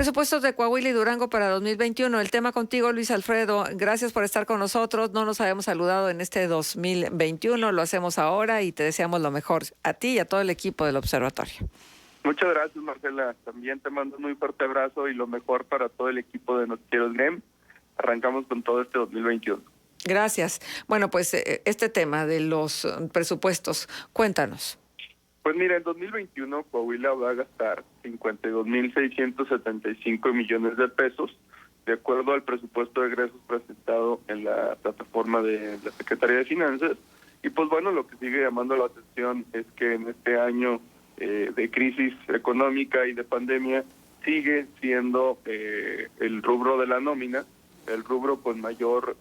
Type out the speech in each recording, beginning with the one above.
Presupuestos de Coahuila y Durango para 2021. El tema contigo, Luis Alfredo. Gracias por estar con nosotros. No nos habíamos saludado en este 2021. Lo hacemos ahora y te deseamos lo mejor a ti y a todo el equipo del observatorio. Muchas gracias, Marcela. También te mando un muy fuerte abrazo y lo mejor para todo el equipo de Noticieros GNEM. Arrancamos con todo este 2021. Gracias. Bueno, pues este tema de los presupuestos, cuéntanos. Pues mira, en 2021 Coahuila va a gastar 52,675 millones de pesos, de acuerdo al presupuesto de egresos presentado en la plataforma de la Secretaría de Finanzas. Y pues bueno, lo que sigue llamando la atención es que en este año de crisis económica y de pandemia sigue siendo el rubro de la nómina el rubro con mayor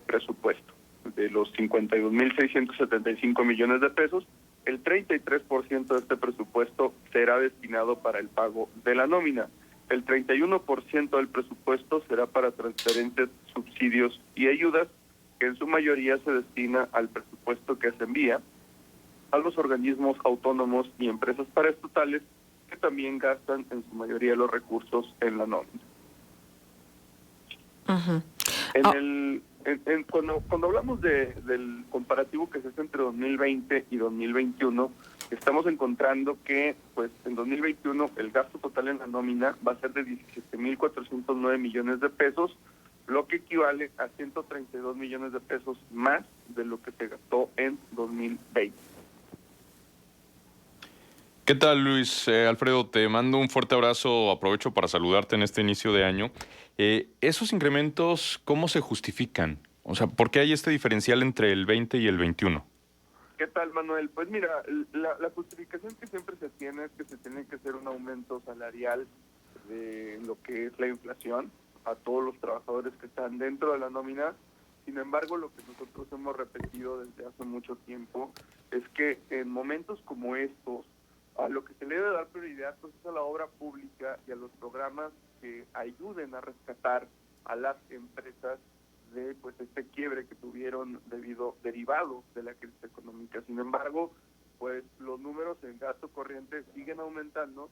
presupuesto. De los 52,675 millones de pesos, el 33% de este presupuesto será destinado para el pago de la nómina. El 31% del presupuesto será para transferencias, subsidios y ayudas, que en su mayoría se destina al presupuesto que se envía a los organismos autónomos y empresas paraestatales, que también gastan en su mayoría los recursos en la nómina. Uh-huh. Cuando hablamos del comparativo que se hace entre 2020 y 2021, estamos encontrando que pues en 2021 el gasto total en la nómina va a ser de 17,409 millones de pesos, lo que equivale a 132 millones de pesos más de lo que se gastó en 2020. ¿Qué tal, Luis Alfredo? Te mando un fuerte abrazo. Aprovecho para saludarte en este inicio de año. ¿Esos incrementos cómo se justifican? O sea, ¿por qué hay este diferencial entre el 20 y el 21? ¿Qué tal, Manuel? Pues mira, la justificación que siempre se tiene es que se tiene que hacer un aumento salarial de lo que es la inflación a todos los trabajadores que están dentro de la nómina. Sin embargo, lo que nosotros hemos repetido desde hace mucho tiempo es que en momentos como estos, a lo que se le debe dar prioridad pues es a la obra pública y a los programas que ayuden a rescatar a las empresas de pues este quiebre que tuvieron derivado de la crisis económica. Sin embargo, pues los números en gasto corriente siguen aumentando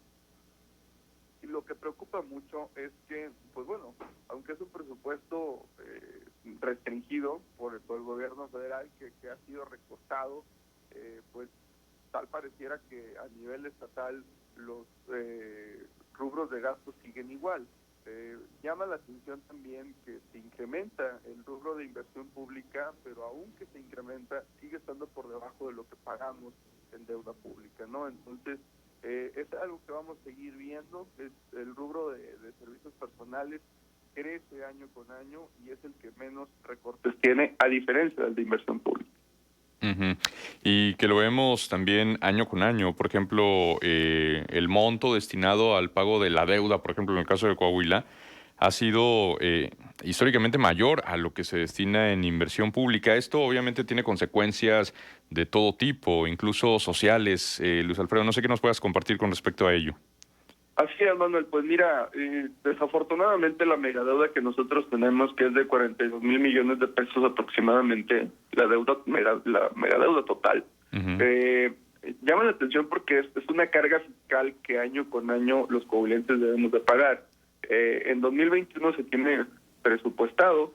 y lo que preocupa mucho es que, pues bueno, aunque es un presupuesto restringido por el gobierno federal que ha sido recortado, pues tal pareciera que a nivel estatal los rubros de gasto siguen igual. Llama la atención también que se incrementa el rubro de inversión pública, pero aunque se incrementa, sigue estando por debajo de lo que pagamos en deuda pública, ¿no? Entonces, es algo que vamos a seguir viendo. Es el rubro de servicios personales crece año con año y es el que menos recortes tiene, a diferencia del de inversión pública. Uh-huh. Y que lo vemos también año con año. Por ejemplo, el monto destinado al pago de la deuda, por ejemplo, en el caso de Coahuila, ha sido históricamente mayor a lo que se destina en inversión pública. Esto obviamente tiene consecuencias de todo tipo, incluso sociales. Luis Alfredo, no sé qué nos puedas compartir con respecto a ello. Así es, Manuel. Pues mira, desafortunadamente la megadeuda que nosotros tenemos, que es de 42,000 millones de pesos aproximadamente, la megadeuda total, llama la atención porque es una carga fiscal que año con año los coahuilenses debemos de pagar. En 2021 se tiene presupuestado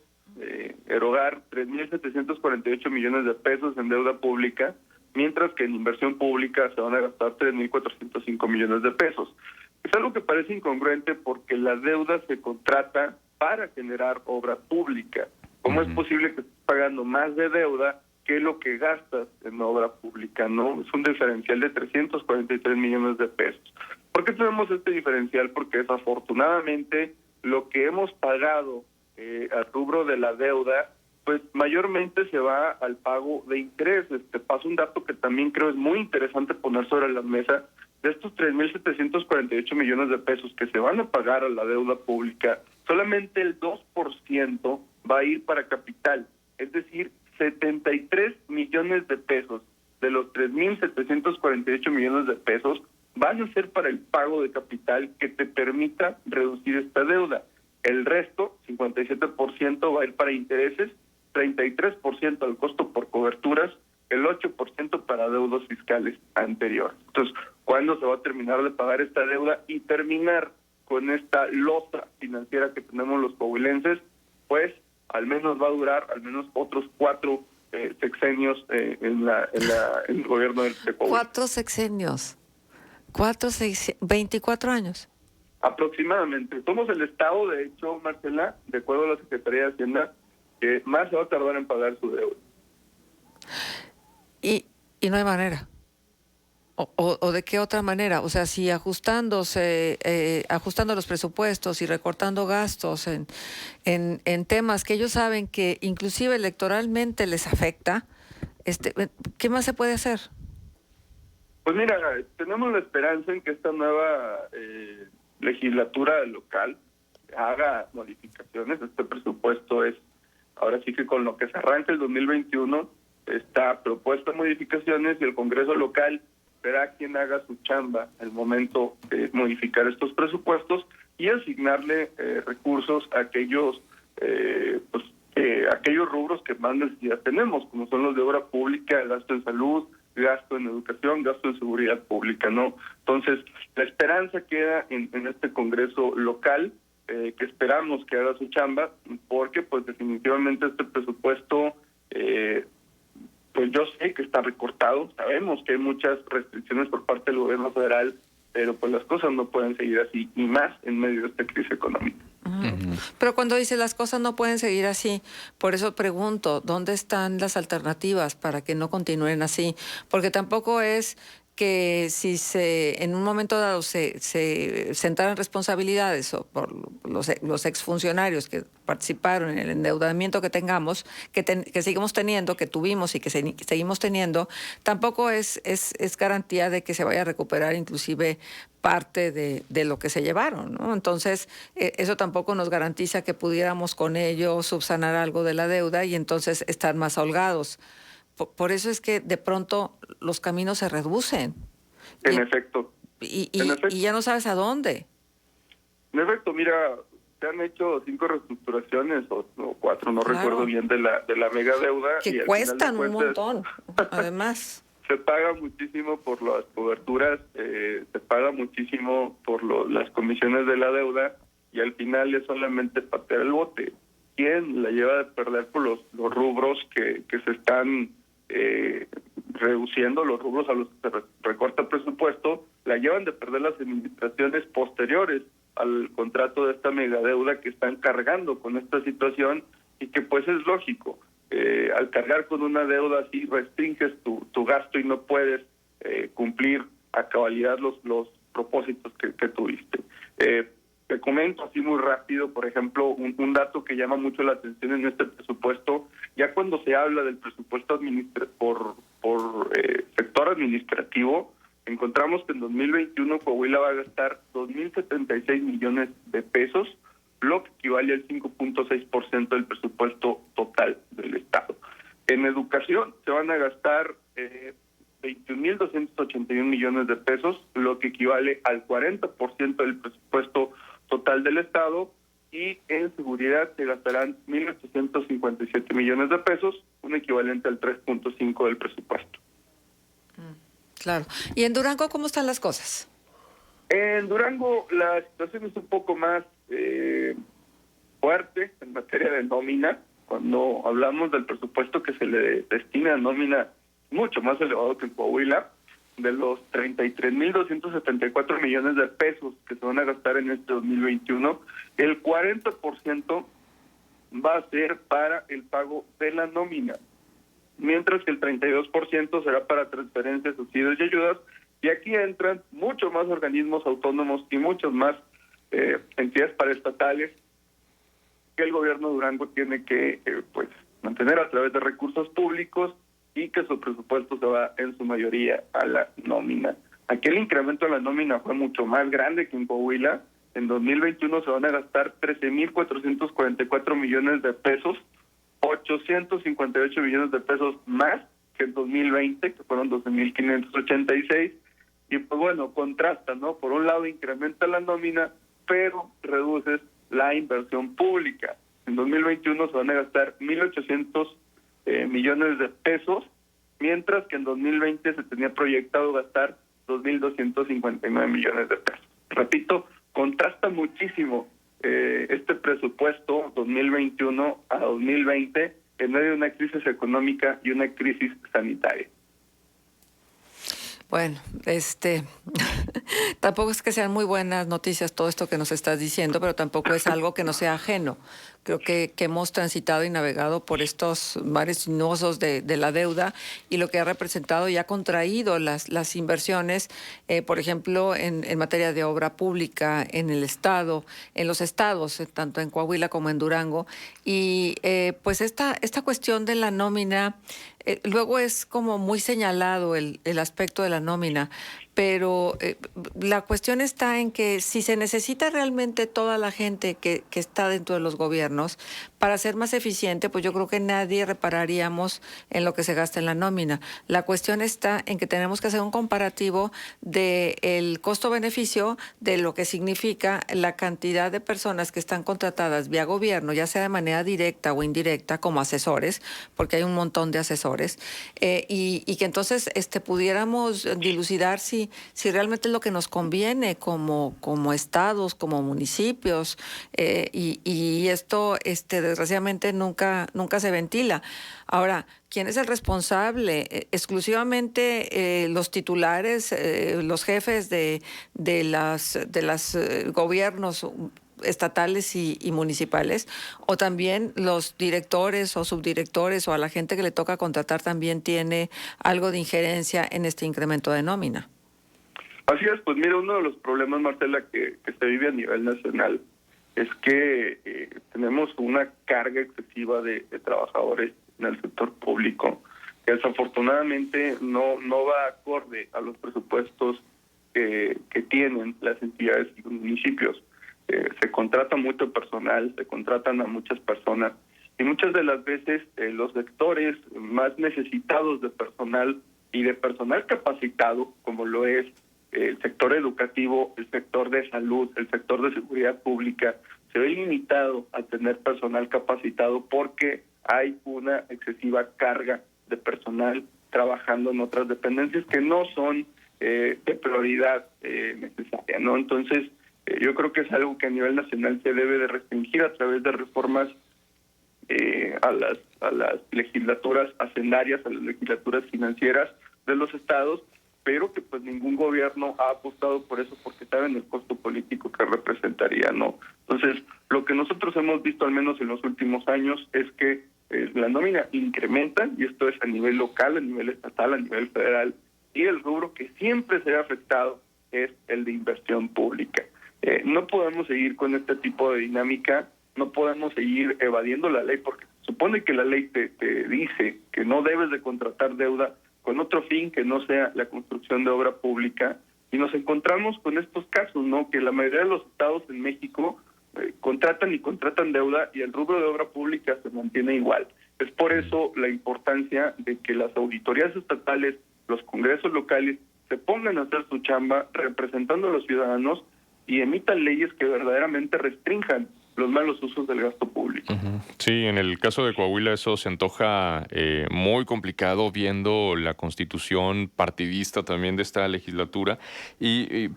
erogar 3,748 millones de pesos en deuda pública, mientras que en inversión pública se van a gastar 3,405 millones de pesos. Es algo que parece incongruente porque la deuda se contrata para generar obra pública. ¿Cómo es posible que estés pagando más de deuda que lo que gastas en obra pública? No, es un diferencial de 343 millones de pesos. ¿Por qué tenemos este diferencial? Porque desafortunadamente lo que hemos pagado al rubro de la deuda, pues mayormente se va al pago de intereses. Te paso un dato que también creo es muy interesante poner sobre la mesa. De estos 3,748 millones de pesos que se van a pagar a la deuda pública, solamente el 2% va a ir para capital. Es decir, 73 millones de pesos de los 3,748 millones de pesos van a ser para el pago de capital que te permita reducir esta deuda. El resto, 57%, va a ir para intereses, 33% al costo por coberturas, el 8% para deudas fiscales anteriores. Entonces, ¿cuándo se va a terminar de pagar esta deuda y terminar con esta losa financiera que tenemos los coahuilenses, pues al menos va a durar al menos otros 4 sexenios en el gobierno de Coahuila. 4 sexenios, 24 años. Aproximadamente. Somos el estado, de hecho, Marcela, de acuerdo a la Secretaría de Hacienda, que más se va a tardar en pagar su deuda. Y no hay manera. ¿O de qué otra manera? O sea, si ajustando los presupuestos y recortando gastos en temas que ellos saben que inclusive electoralmente les afecta, ¿qué más se puede hacer? Pues mira, tenemos la esperanza en que esta nueva legislatura local haga modificaciones. Este presupuesto es, ahora sí que con lo que se arranca el 2021, está propuesta modificaciones y el Congreso local será quien haga su chamba al momento de modificar estos presupuestos y asignarle recursos a aquellos aquellos rubros que más necesidad tenemos, como son los de obra pública, gasto en salud, gasto en educación, gasto en seguridad pública, ¿no? Entonces, la esperanza queda en este Congreso local, que esperamos que haga su chamba, porque pues definitivamente este presupuesto pues yo sé que está recortado, sabemos que hay muchas restricciones por parte del gobierno federal, pero pues las cosas no pueden seguir así, y más en medio de esta crisis económica. Pero cuando dice las cosas no pueden seguir así, por eso pregunto, ¿dónde están las alternativas para que no continúen así? Porque tampoco es que si en un momento dado se sentaran responsabilidades o por los exfuncionarios que participaron en el endeudamiento que tengamos, que seguimos teniendo, que tuvimos y que seguimos teniendo, tampoco es garantía de que se vaya a recuperar inclusive parte de lo que se llevaron, ¿no? Entonces, eso tampoco nos garantiza que pudiéramos con ello subsanar algo de la deuda y entonces estar más holgados. Por eso es que de pronto los caminos se reducen. En efecto. Y ya no sabes a dónde. En efecto, mira, se han hecho 5 reestructuraciones o 4, no Claro. recuerdo bien, de la mega deuda. Que y al cuestan final de un cuentas, montón, además. Se paga muchísimo por las coberturas, se paga muchísimo por las comisiones de la deuda y al final es solamente patear el bote. ¿Quién la lleva de perder por los rubros que se están reduciendo, los rubros a los que se recorta el presupuesto? La llevan de perder las administraciones posteriores al contrato de esta megadeuda que están cargando con esta situación y que pues es lógico. Al cargar con una deuda así restringes tu gasto y no puedes cumplir a cabalidad los propósitos que tuviste. Te comento así muy rápido, por ejemplo, un dato que llama mucho la atención en este presupuesto. Ya cuando se habla del presupuesto por sector administrativo, encontramos que en 2021 Coahuila va a gastar 2.076 millones de pesos, lo que equivale al 5.6% del presupuesto total del Estado. En educación se van a gastar 21.281 millones de pesos, lo que equivale al 40% del presupuesto total del Estado, y en seguridad se gastarán 1.857 millones de pesos, un equivalente al 3.5% del presupuesto. Claro. ¿Y en Durango cómo están las cosas? En Durango la situación es un poco más fuerte en materia de nómina. Cuando hablamos del presupuesto que se le destina a nómina, mucho más elevado que en Coahuila, de los 33.274 millones de pesos que se van a gastar en este 2021, el 40% va a ser para el pago de la nómina, mientras que el 32% será para transferencias, subsidios y ayudas, y aquí entran muchos más organismos autónomos y muchas más entidades paraestatales que el gobierno de Durango tiene que pues mantener a través de recursos públicos y que su presupuesto se va en su mayoría a la nómina. Aquí el incremento de la nómina fue mucho más grande que en Coahuila. En 2021 se van a gastar 13.444 millones de pesos, 858 millones de pesos más que en 2020, que fueron 12.586. Y pues bueno, contrasta, ¿no? Por un lado incrementa la nómina, pero reduces la inversión pública. En 2021 se van a gastar 1.800 millones de pesos, mientras que en 2020 se tenía proyectado gastar 2.259 millones de pesos. Repito, contrasta muchísimo este presupuesto 2021 a 2020 en medio de una crisis económica y una crisis sanitaria. Bueno, tampoco es que sean muy buenas noticias todo esto que nos estás diciendo, pero tampoco es algo que no sea ajeno. Creo que hemos transitado y navegado por estos mares sinuosos de la deuda y lo que ha representado y ha contraído las inversiones, por ejemplo, en materia de obra pública, en el Estado, en los estados, tanto en Coahuila como en Durango. Y pues esta cuestión de la nómina, luego es como muy señalado el aspecto de la nómina, pero la cuestión está en que si se necesita realmente toda la gente que está dentro de los gobiernos para ser más eficiente, pues yo creo que nadie repararíamos en lo que se gasta en la nómina. La cuestión está en que tenemos que hacer un comparativo del costo-beneficio de lo que significa la cantidad de personas que están contratadas vía gobierno, ya sea de manera directa o indirecta, como asesores, porque hay un montón de asesores, y que entonces pudiéramos dilucidar si realmente es lo que nos conviene como estados, como municipios, y esto desgraciadamente nunca se ventila. Ahora, ¿quién es el responsable? Exclusivamente los titulares, los jefes de las gobiernos estatales y municipales, o también los directores o subdirectores o a la gente que le toca contratar también tiene algo de injerencia en este incremento de nómina. Así es, pues mira, uno de los problemas, Marcela, que se vive a nivel nacional es que tenemos una carga excesiva de trabajadores en el sector público, que desafortunadamente no va acorde a los presupuestos que tienen las entidades y los municipios. Se contrata mucho personal, se contratan a muchas personas, y muchas de las veces los sectores más necesitados de personal y de personal capacitado, como lo es el sector educativo, el sector de salud, el sector de seguridad pública, se ve limitado a tener personal capacitado porque hay una excesiva carga de personal trabajando en otras dependencias que no son de prioridad necesaria, ¿no? Entonces, yo creo que es algo que a nivel nacional se debe de restringir a través de reformas a las legislaturas hacendarias, a las legislaturas financieras de los estados, pero que pues ningún gobierno ha apostado por eso porque saben el costo político que representaría, ¿no? Entonces, lo que nosotros hemos visto al menos en los últimos años es que la nómina incrementa, y esto es a nivel local, a nivel estatal, a nivel federal, y el rubro que siempre se ha afectado es el de inversión pública. No podemos seguir con este tipo de dinámica, no podemos seguir evadiendo la ley, porque se supone que la ley te dice que no debes de contratar deuda con otro fin que no sea la construcción de obra pública, y nos encontramos con estos casos, ¿no? Que la mayoría de los estados en México contratan deuda y el rubro de obra pública se mantiene igual. Es por eso la importancia de que las auditorías estatales, los congresos locales, se pongan a hacer su chamba representando a los ciudadanos y emitan leyes que verdaderamente restrinjan los malos usos del gasto público. Sí, en el caso de Coahuila eso se antoja muy complicado viendo la constitución partidista también de esta legislatura,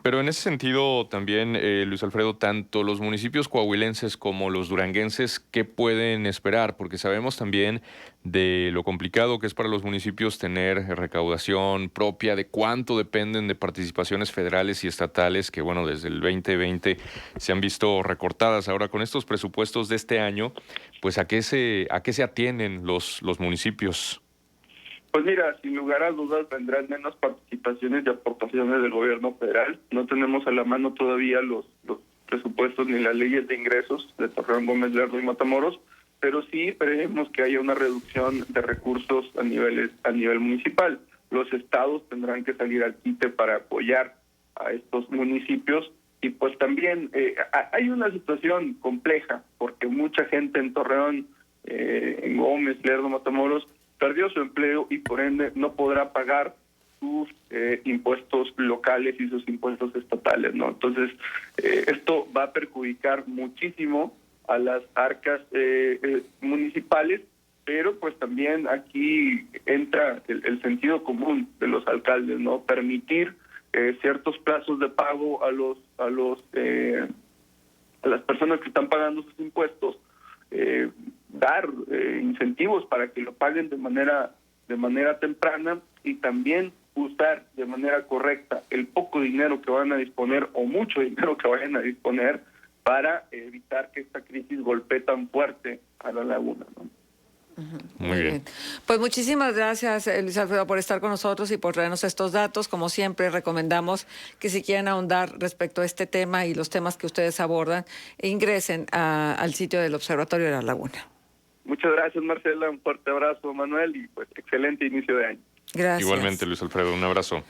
pero en ese sentido también, Luis Alfredo, tanto los municipios coahuilenses como los duranguenses, ¿qué pueden esperar? Porque sabemos también de lo complicado que es para los municipios tener recaudación propia, de cuánto dependen de participaciones federales y estatales que, bueno, desde el 2020 se han visto recortadas. Ahora, con estos presupuestos de este año, pues ¿a qué se atienen los municipios? Pues mira, sin lugar a dudas vendrán menos participaciones y aportaciones del gobierno federal. No tenemos a la mano todavía los presupuestos ni las leyes de ingresos de Torreón, Gómez Lerdo y Matamoros, pero sí prevemos que haya una reducción de recursos a nivel municipal. Los estados tendrán que salir al quite para apoyar a estos municipios, y pues también hay una situación compleja porque mucha gente en Torreón, en Gómez, Lerdo, Matamoros, perdió su empleo y por ende no podrá pagar sus impuestos locales y sus impuestos estatales, ¿no? Entonces, esto va a perjudicar muchísimo a las arcas municipales, pero pues también aquí entra el sentido común de los alcaldes, ¿no? Permitir ciertos plazos de pago a las personas que están pagando sus impuestos, dar incentivos para que lo paguen de manera temprana, y también usar de manera correcta el poco dinero que van a disponer o mucho dinero que vayan a disponer para evitar que esta crisis golpee tan fuerte a la laguna, ¿no? Muy bien. Pues muchísimas gracias, Luis Alfredo, por estar con nosotros y por traernos estos datos. Como siempre, recomendamos que si quieren ahondar respecto a este tema y los temas que ustedes abordan, ingresen al sitio del Observatorio de la Laguna. Muchas gracias, Marcela. Un fuerte abrazo, Manuel, y pues excelente inicio de año. Gracias. Igualmente, Luis Alfredo, un abrazo.